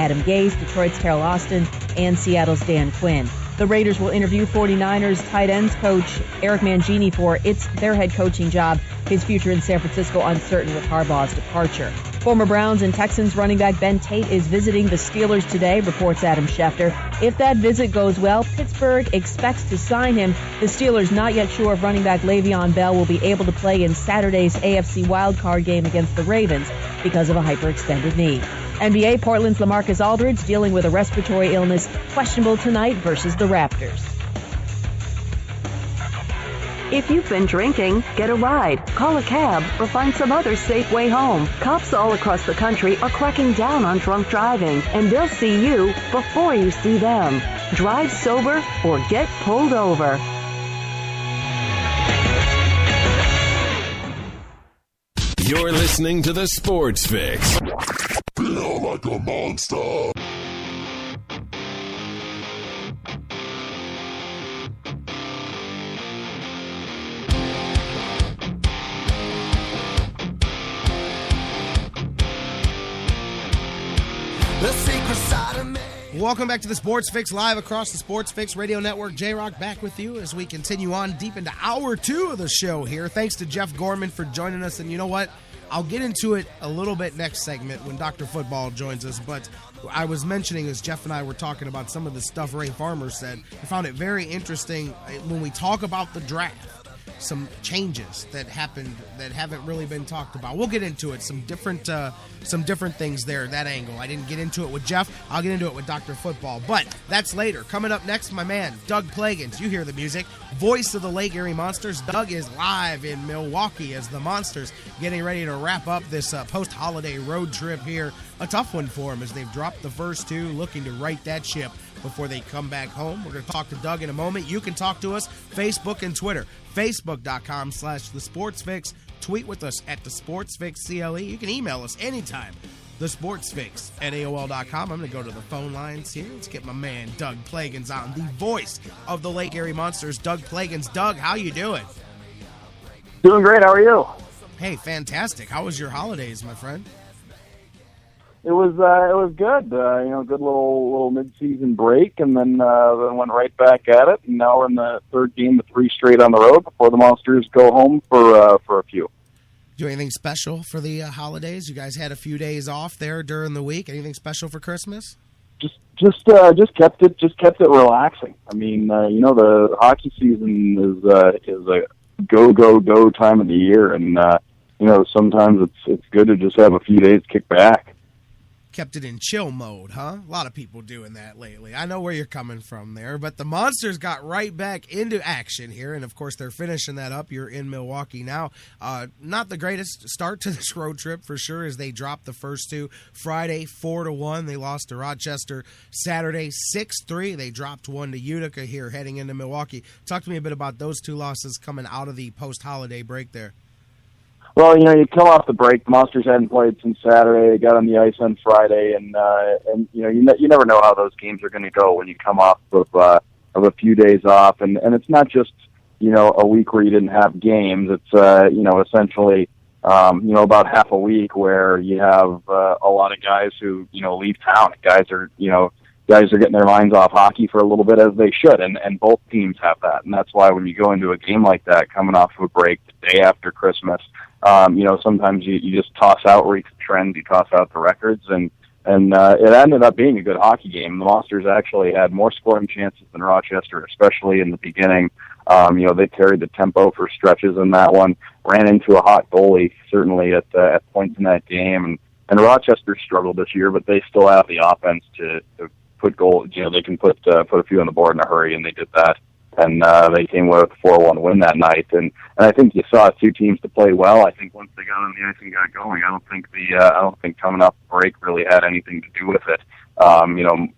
Adam Gase, Detroit's Terrell Austin, and Seattle's Dan Quinn. The Raiders will interview 49ers tight ends coach Eric Mangini for their head coaching job. His future in San Francisco uncertain with Harbaugh's departure. Former Browns and Texans running back Ben Tate is visiting the Steelers today, reports Adam Schefter. If that visit goes well, Pittsburgh expects to sign him. The Steelers not yet sure if running back Le'Veon Bell will be able to play in Saturday's AFC wildcard game against the Ravens because of a hyperextended knee. NBA, Portland's LaMarcus Aldridge dealing with a respiratory illness, questionable tonight versus the Raptors. If you've been drinking, get a ride, call a cab, or find some other safe way home. Cops all across the country are cracking down on drunk driving, and they'll see you before you see them. Drive sober or get pulled over. You're listening to the Sports Fix. Feel like a monster. Welcome back to the Sports Fix, live across the Sports Fix Radio Network. J-Rock back with you as we continue on deep into hour 2 of the show here. Thanks to Jeff Gorman for joining us. And you know what? I'll get into it a little bit next segment when Dr. Football joins us. But I was mentioning, as Jeff and I were talking about some of the stuff Ray Farmer said, I found it very interesting when we talk about the draft. Some changes that happened that haven't really been talked about. We'll get into it. Some different things there, that angle. I didn't get into it with Jeff. I'll get into it with Dr. Football. But that's later. Coming up next, my man, Doug Plagens. You hear the music. Voice of the Lake Erie Monsters. Doug is live in Milwaukee as the Monsters getting ready to wrap up this post-holiday road trip here. A tough one for them as they've dropped the first 2, looking to right that ship before they come back home. We're going to talk to Doug in a moment. You can talk to us, Facebook and Twitter. Facebook.com/TheSportsFix. Tweet with us at TheSportsFixCLE. You can email us anytime. TheSportsFix@AOL.com. I'm going to go to the phone lines here. Let's get my man Doug Plagens on, the voice of the Lake Erie Monsters. Doug Plagens. Doug, how you doing? Doing great. How are you? Hey, fantastic. How was your holidays, my friend? It was good. Good little mid-season break, and then went right back at it. And now we're in the third game of 3 straight on the road before the Monsters go home for a few. Do anything special for the holidays? You guys had a few days off there during the week. Anything special for Christmas? Just kept it relaxing. I mean, the hockey season is a go time of the year, and sometimes it's good to just have a few days kick back. Kept it in chill mode, huh? A lot of people doing that lately. I know where you're coming from there, but the Monsters got right back into action here, and of course they're finishing that up. You're in Milwaukee now. Not the greatest start to this road trip for sure, as they dropped the first 2. Friday 4-1, they lost to Rochester. Saturday 6-3, they dropped 1 to Utica here heading into Milwaukee. Talk to me a bit about those 2 losses coming out of the post-holiday break there. Well, you come off the break. The Monsters hadn't played since Saturday. They got on the ice on Friday, and you never know how those games are going to go when you come off of a few days off. And it's not just a week where you didn't have games. It's essentially about half a week where you have a lot of guys who leave town. Guys are getting their minds off hockey for a little bit, as they should, and both teams have that. And that's why when you go into a game like that, coming off of a break the day after Christmas, sometimes you just toss out recent trends, you toss out the records, and it ended up being a good hockey game. The Monsters actually had more scoring chances than Rochester, especially in the beginning. They carried the tempo for stretches in that one, ran into a hot goalie, certainly at points in that game, and Rochester struggled this year, but they still have the offense to put goals. They can put a few on the board in a hurry, and they did that. And they came with a 4-1 win that night. And I think you saw 2 teams to play well. I think once they got on the ice and got going, I don't think coming off the break really had anything to do with it.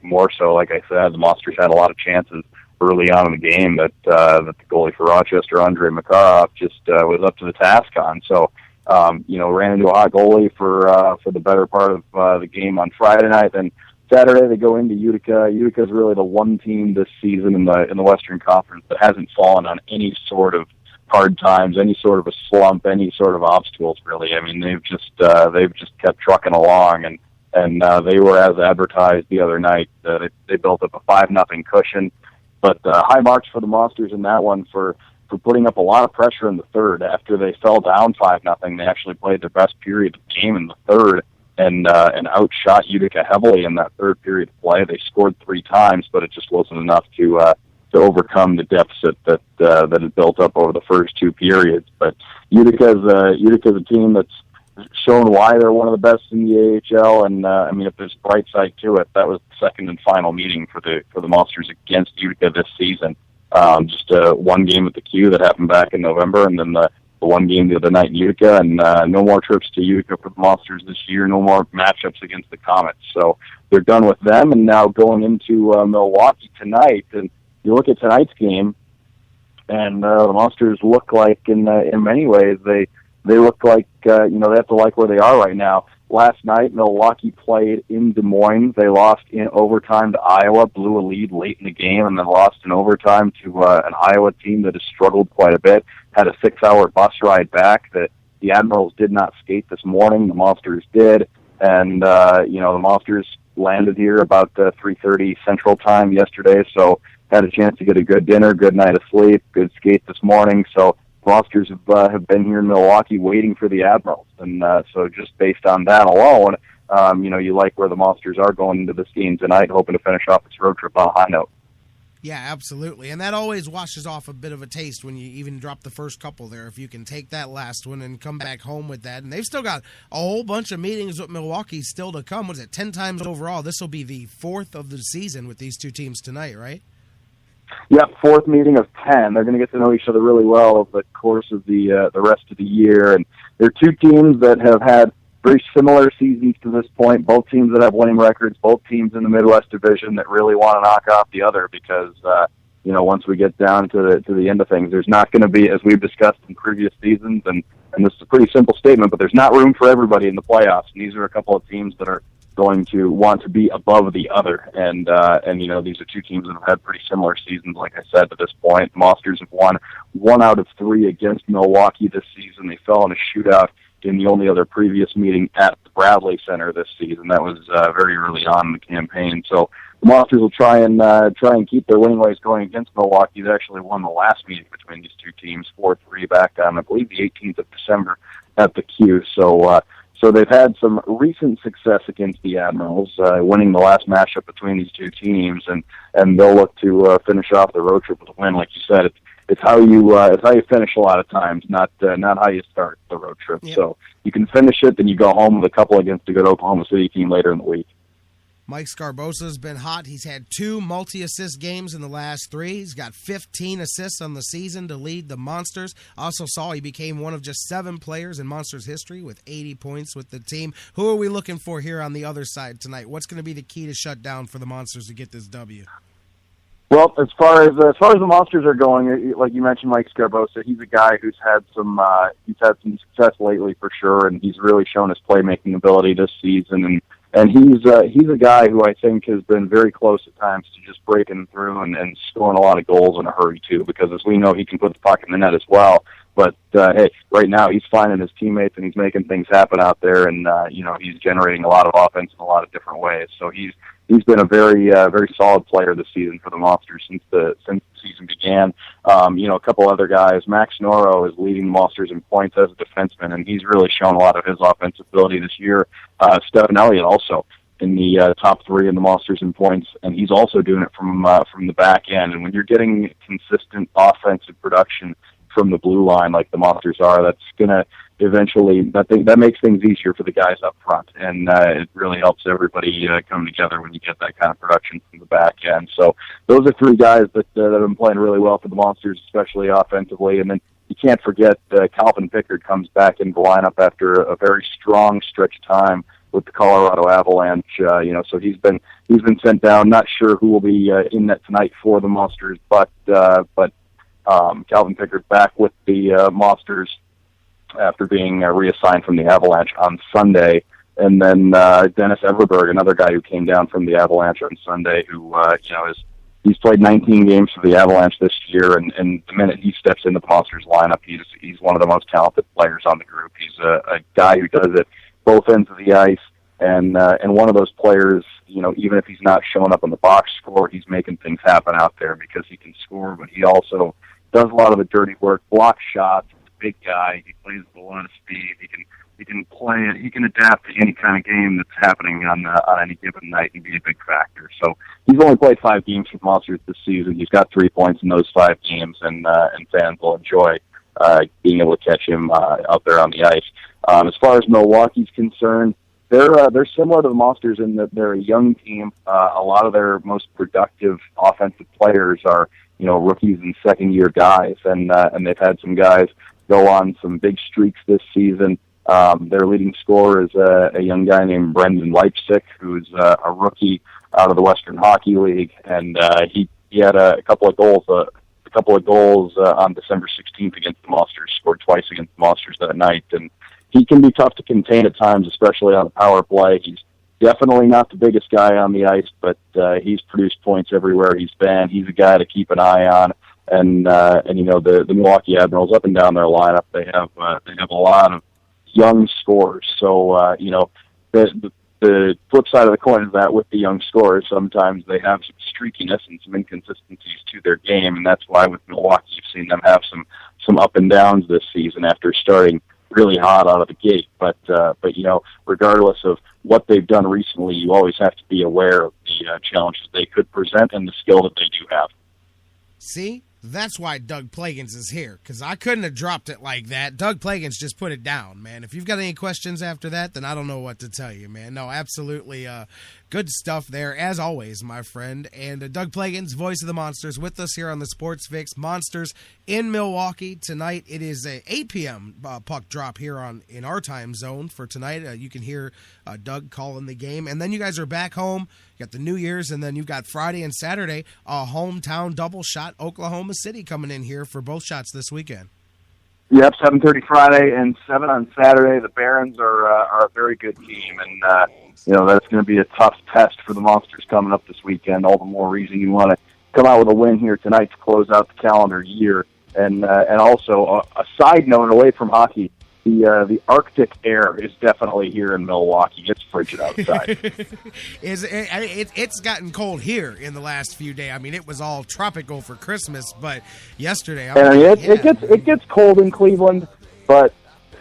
More so, like I said, the Monsters had a lot of chances early on in the game that the goalie for Rochester, Andre Makarov, just was up to the task on. So, ran into a hot goalie for the better part of the game on Friday night. Then Saturday they go into Utica. Utica's really the one team this season in the Western Conference that hasn't fallen on any sort of hard times, any sort of a slump, any sort of obstacles really. I mean, they've just kept trucking along, and and they were as advertised the other night. They built up a 5-0 cushion, but high marks for the Monsters in that one for putting up a lot of pressure in the third. After they fell down 5-0, they actually played their best period of the game in the third and outshot Utica heavily in that third period of play. They scored 3 times, but it just wasn't enough to overcome the deficit that had built up over the first 2 periods. But Utica's a team that's shown why they're one of the best in the AHL, and I mean, if there's a bright side to it, that was the second and final meeting for the Monsters against Utica this season. Just one game at the Q that happened back in November, and then the one game the other night in Utica, and no more trips to Utica for the Monsters this year, no more matchups against the Comets. So they're done with them, and now going into Milwaukee tonight. And you look at tonight's game, and the Monsters look like, in many ways, they look like, they have to like where they are right now. Last night, Milwaukee played in Des Moines. They lost in overtime to Iowa, blew a lead late in the game, and then lost in overtime to an Iowa team that has struggled quite a bit. Had a 6-hour bus ride back. The Admirals did not skate this morning. The Monsters did. And, the Monsters landed here about 3:30 Central Time yesterday, so had a chance to get a good dinner, good night of sleep, good skate this morning. So Monsters have been here in Milwaukee waiting for the Admirals, and so just based on that alone, you like where the Monsters are going into this game tonight, hoping to finish off this road trip on a high note. Yeah, absolutely, and that always washes off a bit of a taste when you even drop the first couple there. If you can take that last one and come back home with that, and they've still got a whole bunch of meetings with Milwaukee still to come. What is it, 10 times overall? This will be the 4th of the season with these two teams tonight, right? Yeah, 4th meeting of 10. They're going to get to know each other really well over the course of the rest of the year. And they're two teams that have had very similar seasons to this point. Both teams that have winning records. Both teams in the Midwest Division that really want to knock off the other because once we get down to the end of things, there's not going to be, as we've discussed in previous seasons, and this is a pretty simple statement, but there's not room for everybody in the playoffs. And these are a couple of teams that are going to want to be above the other. And these are two teams that have had pretty similar seasons, like I said, to this point. The Monsters have won 1 out of 3 against Milwaukee this season. They fell in a shootout in the only other previous meeting at the Bradley Center this season. That was very early on in the campaign. So the Monsters will try and keep their winning ways going against Milwaukee. They actually won the last meeting between these two teams 4-3 back on, I believe, the 18th of December at the Q. So they've had some recent success against the Admirals, winning the last matchup between these two teams, and they'll look to finish off the road trip with a win. Like you said, it's how you finish a lot of times, not how you start the road trip. Yep. So you can finish it, then you go home with a couple against a good Oklahoma City team later in the week. Mike Scarbosa's been hot. He's had 2 multi-assist games in the last 3. He's got 15 assists on the season to lead the Monsters. Also saw he became one of just 7 players in Monsters history with 80 points with the team. Who are we looking for here on the other side tonight? What's going to be the key to shut down for the Monsters to get this W? Well, as far as the Monsters are going, like you mentioned, Mike Scarbosa, he's a guy who's had some success lately for sure, and he's really shown his playmaking ability this season. And he's a guy who I think has been very close at times to just breaking through and scoring a lot of goals in a hurry too. Because as we know, he can put the puck in the net as well. But hey, right now he's finding his teammates and he's making things happen out there, and he's generating a lot of offense in a lot of different ways. So he's been a very solid player this season for the Monsters since the season began. A couple other guys. Max Noro is leading the Monsters in points as a defenseman, and he's really shown a lot of his offensive ability this year. Stephen Elliott also in the top 3 in the Monsters in points, and he's also doing it from the back end. And when you're getting consistent offensive production from the blue line like the Monsters are, that's gonna eventually that makes things easier for the guys up front, and it really helps everybody come together when you get that kind of production from the back end. So those are 3 guys that have been playing really well for the Monsters, especially offensively. And then you can't forget Calvin Pickard comes back into the lineup after a very strong stretch of time with the Colorado Avalanche. So he's been sent down. Not sure who will be in net tonight for the Monsters, but Calvin Pickard back with the Monsters after being reassigned from the Avalanche on Sunday. And then Dennis Everberg, another guy who came down from the Avalanche on Sunday, who he's played 19 games for the Avalanche this year, and the minute he steps in the Monsters lineup, he's one of the most talented players on the group. He's a guy who does it both ends of the ice, And one of those players, even if he's not showing up on the box score, he's making things happen out there because he can score, but he also does a lot of the dirty work, blocks shots. He's a big guy. He plays with a lot of speed. He can play it. He can adapt to any kind of game that's happening on any given night and be a big factor. So he's only played 5 games for the Monsters this season. He's got 3 points in those 5 games, and fans will enjoy being able to catch him out there on the ice. As far as Milwaukee's concerned, they're similar to the Monsters in that they're a young team. A lot of their most productive offensive players are rookies and second-year guys, and they've had some guys go on some big streaks this season. Their leading scorer is a young guy named Brendan Leipzig, who's a rookie out of the Western Hockey League, and he had a couple of goals on December 16th against the Monsters. Scored twice against the Monsters that night, and he can be tough to contain at times, especially on the power play. He's definitely not the biggest guy on the ice, but he's produced points everywhere he's been. He's a guy to keep an eye on. And the Milwaukee Admirals, up and down their lineup, they have a lot of young scorers. So the flip side of the coin is that with the young scorers, sometimes they have some streakiness and some inconsistencies to their game, and that's why with Milwaukee you've seen them have some up and downs this season after starting really hot out of the gate. But regardless of what they've done recently, you always have to be aware of the challenges they could present and the skill that they do have. See? That's why Doug Plagens is here, because I couldn't have dropped it like that. Doug Plagens just put it down, man. If you've got any questions after that, then I don't know what to tell you, man. No, absolutely good stuff there, as always, my friend. And Doug Plagens, voice of the Monsters, with us here on the Sports Fix. Monsters in Milwaukee tonight. It is a 8 p.m. Puck drop here in our time zone for tonight. You can hear Doug calling the game. And then you guys are back home. You got the New Year's, and then you've got Friday and Saturday, a hometown double shot, Oklahoma City coming in here for both shots this weekend. Yep, 7:30 Friday and 7 on Saturday. The Barons are a very good team, and that's going to be a tough test for the Monsters coming up this weekend. All the more reason you want to come out with a win here tonight to close out the calendar year. And also a side note away from hockey. The Arctic air is definitely here in Milwaukee. It's frigid outside. It's gotten cold here in the last few days. I mean, it was all tropical for Christmas, but yesterday... It gets cold in Cleveland, but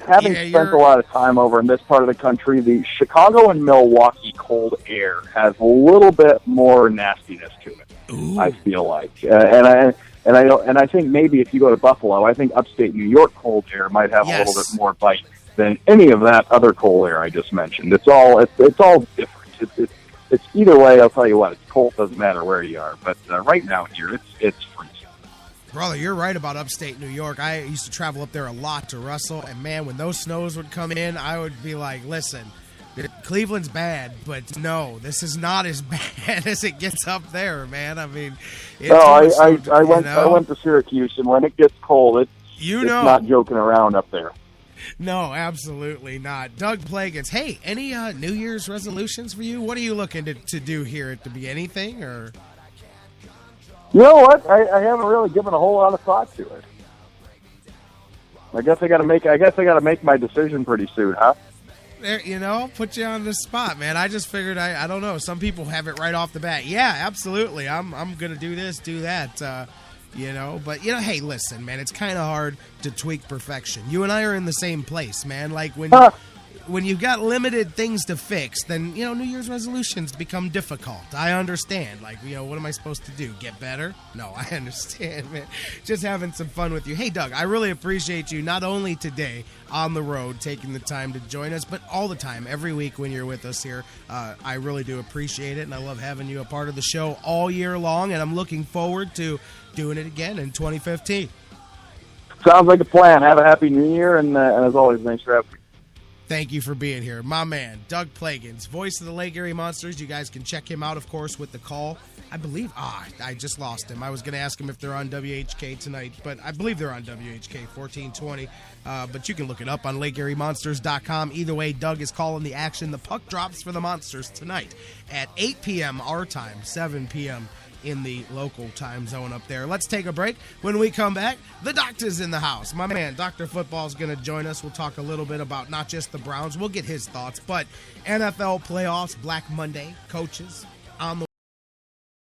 having spent a lot of time over in this part of the country, the Chicago and Milwaukee cold air has a little bit more nastiness to it. Ooh. I feel like, And I think maybe if you go to Buffalo, I think upstate New York cold air might have a little bit more bite than any of that other cold air I just mentioned. It's all different. It's either way. I'll tell you what, it's cold. Doesn't matter where you are. But right now here, it's freezing. Brother, you're right about upstate New York. I used to travel up there a lot to Russell, and man, when those snows would come in, I would be like, listen. Cleveland's bad, but no, this is not as bad as it gets up there, man. I mean, I went to Syracuse, and when it gets cold, it's not joking around up there. No, absolutely not. Doug Plagens, hey, any New Year's resolutions for you? What are you looking to do here at the beginning? Anything or? You know what? I haven't really given a whole lot of thought to it. I guess I got to make my decision pretty soon, huh? There, put you on the spot, man. I just figured, I don't know. Some people have it right off the bat. Yeah, absolutely. I'm going to do this, do that, But, hey, listen, man, it's kind of hard to tweak perfection. You and I are in the same place, man. Like, when you've got limited things to fix, then, New Year's resolutions become difficult. I understand. Like, what am I supposed to do? Get better? No, I understand, man. Just having some fun with you. Hey, Doug, I really appreciate you not only today on the road taking the time to join us, but all the time, every week when you're with us here. I really do appreciate it, and I love having you a part of the show all year long, and I'm looking forward to doing it again in 2015. Sounds like a plan. Have a happy New Year, and as always, thanks for having me. Thank you for being here. My man, Doug Plagens, voice of the Lake Erie Monsters. You guys can check him out, of course, with the call. I believe, I just lost him. I was going to ask him if they're on WHK tonight, but I believe they're on WHK 1420. But you can look it up on LakeErieMonsters.com. Either way, Doug is calling the action. The puck drops for the Monsters tonight at 8 p.m. our time, 7 p.m. in the local time zone up there. Let's take a break. When we come back, the doctor's in the house. My man, Dr. Football, is going to join us. We'll talk a little bit about not just the Browns. We'll get his thoughts, but NFL playoffs, Black Monday, coaches on the